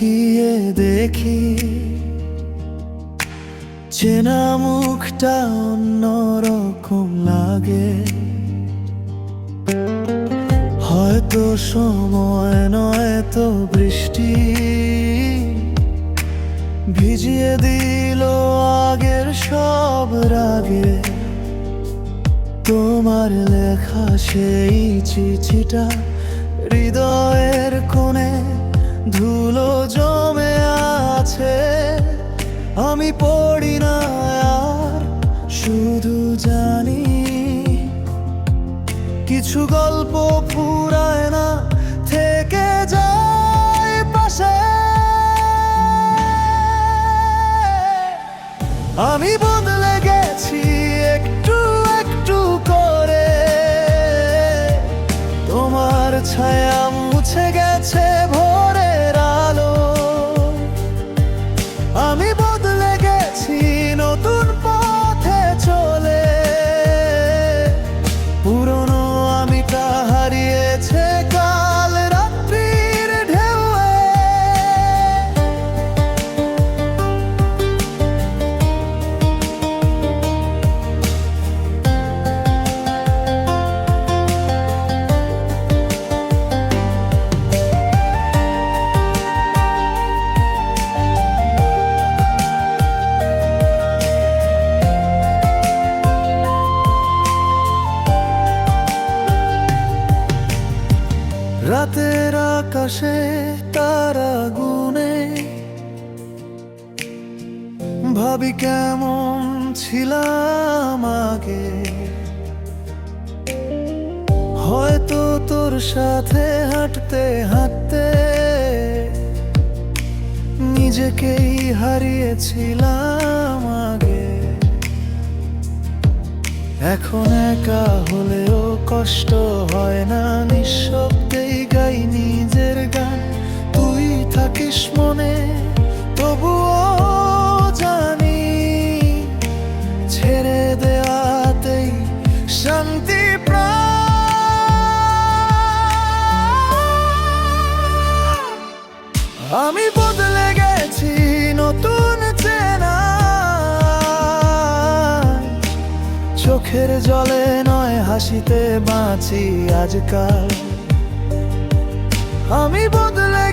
তাকিয়ে দেখি চেনা মুখটা অন্যরকম লাগে। হয়তো সময় নয়তো বৃষ্টি ভিজিয়ে দিল আগের সব রাগে। তোমার লেখা সেই চিঠিটা হৃদয়ের কোণে ধুলো জমে আছে। আমি পড়ি না আর শুধু জানি কিছু গল্প ফুরায় না, থেকে যায় পাশে। আমি বদলে গেছি একটু একটু করে, তোমার ছায়া মুছে গেছে ভোরের আলো। আমি বদলে গেছি নতুন পথে চলে, পুরনো আমিটা হারিয়েছে কাল রাত্রির ঢেউয়ে। রাতের আকাশে তারা গুনে ভাবি কেমন ছিলাম আগে। হয়তো তোর সাথে হাঁটতে হাঁটতে নিজেকেই হারিয়েছিলাম আগে। এখন একা হলেও কষ্ট হয় না, নিঃশব্দেই গাই নিজের গান। তুই থাকিস মনে তবুও জানি, ছেড়ে দেওয়াতেই শান্তি প্রাণ। আমি বদলে গেছি নতুন চেনা, চোখের জলে নয় হাসিতে বাঁচি আজকাল। আমি বদলে